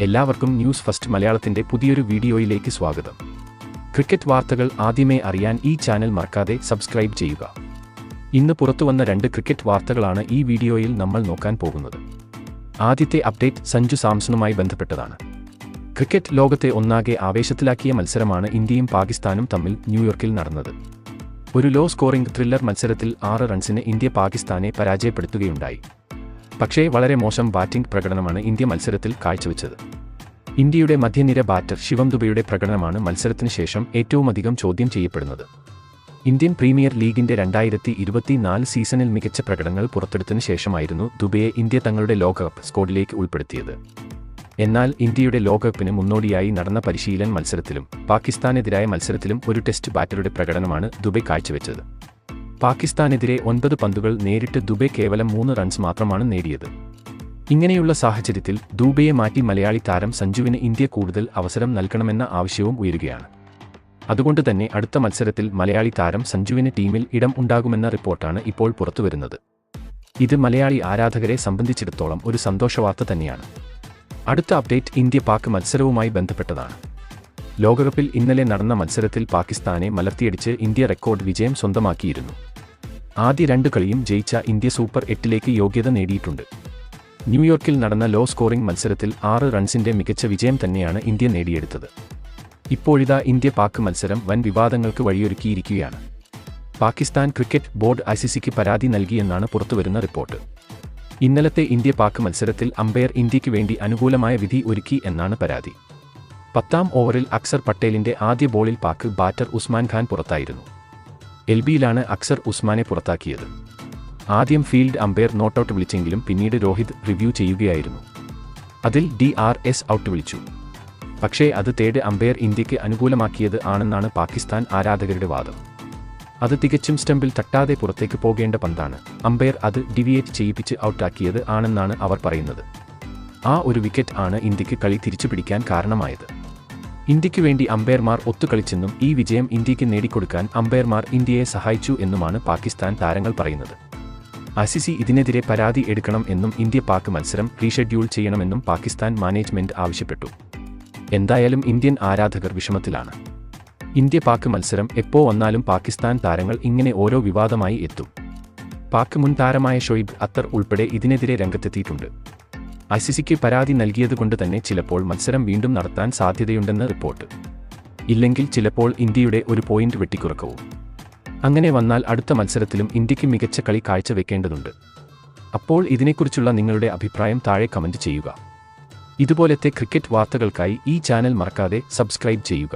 എല്ലാവർക്കും news first മലയാളത്തിന്റെ പുതിയൊരു വീഡിയോയിലേക്ക് സ്വാഗതം. ക്രിക്കറ്റ് വാർത്തകൾ ആദ്യമേ അറിയാൻ ഈ ചാനൽ മറക്കാതെ സബ്സ്ക്രൈബ് ചെയ്യുക. ഇന്ന് പുറത്തുവന്ന 2 ക്രിക്കറ്റ് വാർത്തകളാണ് ഈ വീഡിയോയിൽ നമ്മൾ നോക്കാൻ പോകുന്നത്. ആദ്യത്തെ അപ്ഡേറ്റ് സഞ്ജു സാംസണുമായി ബന്ധപ്പെട്ടതാണ്. ക്രിക്കറ്റ് ലോകത്തെ ഒന്നാകെ ആവേശത്തിലാക്കിയ മത്സരമാണ് ഇന്ത്യയും പാകിസ്ഥാനും തമ്മിൽ ന്യൂയോർക്കിൽ നടന്നത്. ഒരു ലോ സ്കോറിംഗ് ത്രില്ലർ മത്സരത്തിൽ 6 റൺസിന് ഇന്ത്യ പാകിസ്ഥാനെ പരാജയപ്പെടുത്തുകയുണ്ടായി. പക്ഷേ വളരെ മോശം ബാറ്റിംഗ് പ്രകടനമാണ് ഇന്ത്യ മത്സരത്തിൽ കാഴ്ചവെച്ചത്. ഇന്ത്യയുടെ മധ്യനിര ബാറ്റർ ശിവം ദുബെയുടെ പ്രകടനമാണ് മത്സരത്തിന് ശേഷം ഏറ്റവുമധികം ചോദ്യം ചെയ്യപ്പെടുന്നത്. ഇന്ത്യൻ പ്രീമിയർ ലീഗിന്റെ 2024 സീസണിൽ മികച്ച പ്രകടനങ്ങൾ പുറത്തെടുത്തതിനു ശേഷമായിരുന്നു ദുബെയെ ഇന്ത്യ തങ്ങളുടെ ലോകകപ്പ് സ്ക്വാഡിലേക്ക് ഉൾപ്പെടുത്തിയത്. എന്നാൽ ഇന്ത്യയുടെ ലോകകപ്പിന് മുന്നോടിയായി നടന്ന പരിശീലന മത്സരത്തിലും പാകിസ്ഥാനെതിരായ മത്സരത്തിലും ഒരു ടെസ്റ്റ് ബാറ്ററുടെ പ്രകടനമാണ് ദുബെ കാഴ്ചവെച്ചത്. പാകിസ്ഥാനെതിരെ 9 പന്തുകൾ നേരിട്ട് ദുബെ കേവലം 3 റൺസ് മാത്രമാണ് നേടിയത്. ഇങ്ങനെയുള്ള സാഹചര്യത്തിൽ ദുബെയെ മാറ്റി മലയാളി താരം സഞ്ജുവിന് ഇന്ത്യ കൂടുതൽ അവസരം നൽകണമെന്ന ആവശ്യവും ഉയരുകയാണ്. അതുകൊണ്ട് തന്നെ അടുത്ത മത്സരത്തിൽ മലയാളി താരം സഞ്ജുവിന് ടീമിൽ ഇടം ഉണ്ടാകുമെന്ന റിപ്പോർട്ടാണ് ഇപ്പോൾ പുറത്തുവരുന്നത്. ഇത് മലയാളി ആരാധകരെ സംബന്ധിച്ചിടത്തോളം ഒരു സന്തോഷവാർത്ത തന്നെയാണ്. അടുത്ത അപ്ഡേറ്റ് ഇന്ത്യ പാക് മത്സരവുമായി ബന്ധപ്പെട്ടതാണ്. ലോകകപ്പിൽ ഇന്നലെ നടന്ന മത്സരത്തിൽ പാകിസ്ഥാനെ മലർത്തിയടിച്ച് ഇന്ത്യ റെക്കോർഡ് വിജയം സ്വന്തമാക്കിയിരുന്നു. ആദ്യ 2 കളിയും ജയിച്ച ഇന്ത്യ സൂപ്പർ 8ലേക്ക് യോഗ്യത നേടിയിട്ടുണ്ട്. ന്യൂയോർക്കിൽ നടന്ന ലോ സ്കോറിംഗ് മത്സരത്തിൽ 6 റൺസിന്റെ മികച്ച വിജയം തന്നെയാണ് ഇന്ത്യ നേടിയെടുത്തത്. ഇപ്പോഴിതാ ഇന്ത്യ പാക് മത്സരം വൻ വിവാദങ്ങൾക്ക് വഴിയൊരുക്കിയിരിക്കുകയാണ്. പാകിസ്ഥാൻ ക്രിക്കറ്റ് ബോർഡ് ICCക്ക് പരാതി നൽകിയെന്നാണ് പുറത്തുവരുന്ന റിപ്പോർട്ട്. ഇന്നലത്തെ ഇന്ത്യ പാക് മത്സരത്തിൽ അമ്പയർ ഇന്ത്യക്ക് വേണ്ടി അനുകൂലമായ വിധി ഒരുക്കി എന്നാണ് പരാതി. 10ാം ഓവറിൽ അക്സർ പട്ടേലിന്റെ ആദ്യ ബോളിൽ പാക് ബാറ്റർ ഉസ്മാൻ ഖാൻ പുറത്തായിരുന്നു. LBയിലാണ് അക്സർ ഉസ്മാനെ പുറത്താക്കിയത്. ആദ്യം ഫീൽഡ് അമ്പയർ നോട്ടൌട്ട് വിളിച്ചെങ്കിലും പിന്നീട് രോഹിത് റിവ്യൂ ചെയ്യുകയായിരുന്നു. അതിൽ DRS ഔട്ട് വിളിച്ചു. പക്ഷേ അത് തേർഡ് അമ്പയർ ഇന്ത്യക്ക് അനുകൂലമാക്കിയത് ആണെന്നാണ് പാകിസ്ഥാൻ ആരാധകരുടെ വാദം. അത് തികച്ചും സ്റ്റംപിൽ തട്ടാതെ പുറത്തേക്ക് പോകേണ്ട പന്താണ്. അമ്പയർ അത് ഡിവിയേറ്റ് ചെയ്യിപ്പിച്ച് ഔട്ടാക്കിയത് ആണെന്നാണ് അവർ പറയുന്നത്. ആ ഒരു വിക്കറ്റ് ആണ് ഇന്ത്യക്ക് കളി തിരിച്ചുപിടിക്കാൻ കാരണമായത്. ഇന്ത്യയ്ക്ക് വേണ്ടി അമ്പയർമാർ ഒത്തുകളിച്ചെന്നും ഈ വിജയം ഇന്ത്യക്ക് നേടിക്കൊടുക്കാൻ അമ്പയർമാർ ഇന്ത്യയെ സഹായിച്ചു എന്നുമാണ് പാകിസ്ഥാൻ താരങ്ങൾ പറയുന്നത്. ICC ഇതിനെതിരെ പരാതി എടുക്കണം എന്നും ഇന്ത്യ പാക് മത്സരം റീഷെഡ്യൂൾ ചെയ്യണമെന്നും പാകിസ്ഥാൻ മാനേജ്മെന്റ് ആവശ്യപ്പെട്ടു. എന്തായാലും ഇന്ത്യൻ ആരാധകർ വിഷമത്തിലാണ്. ഇന്ത്യ പാക് മത്സരം എപ്പോ വന്നാലും പാകിസ്ഥാൻ താരങ്ങൾ ഇങ്ങനെ ഓരോ വിവാദമായി എത്തും. പാക് മുൻ താരമായ ഷൊയ്ബ് അക്തർ ഉൾപ്പെടെ ഇതിനെതിരെ രംഗത്തെത്തിയിട്ടുണ്ട്. ICCക്ക് പരാതി നൽകിയതുകൊണ്ട് തന്നെ ചിലപ്പോൾ മത്സരം വീണ്ടും നടത്താൻ സാധ്യതയുണ്ടെന്ന് റിപ്പോർട്ട്. ഇല്ലെങ്കിൽ ചിലപ്പോൾ ഇന്ത്യയുടെ ഒരു പോയിന്റ് വെട്ടിക്കുറക്കവും. അങ്ങനെ വന്നാൽ അടുത്ത മത്സരത്തിലും ഇന്ത്യക്ക് മികച്ച കളി കാഴ്ചവെക്കേണ്ടതുണ്ട്. അപ്പോൾ ഇതിനെക്കുറിച്ചുള്ള നിങ്ങളുടെ അഭിപ്രായം താഴെ കമന്റ് ചെയ്യുക. ഇതുപോലത്തെ ക്രിക്കറ്റ് വാർത്തകൾക്കായി ഈ ചാനൽ മറക്കാതെ സബ്സ്ക്രൈബ് ചെയ്യുക.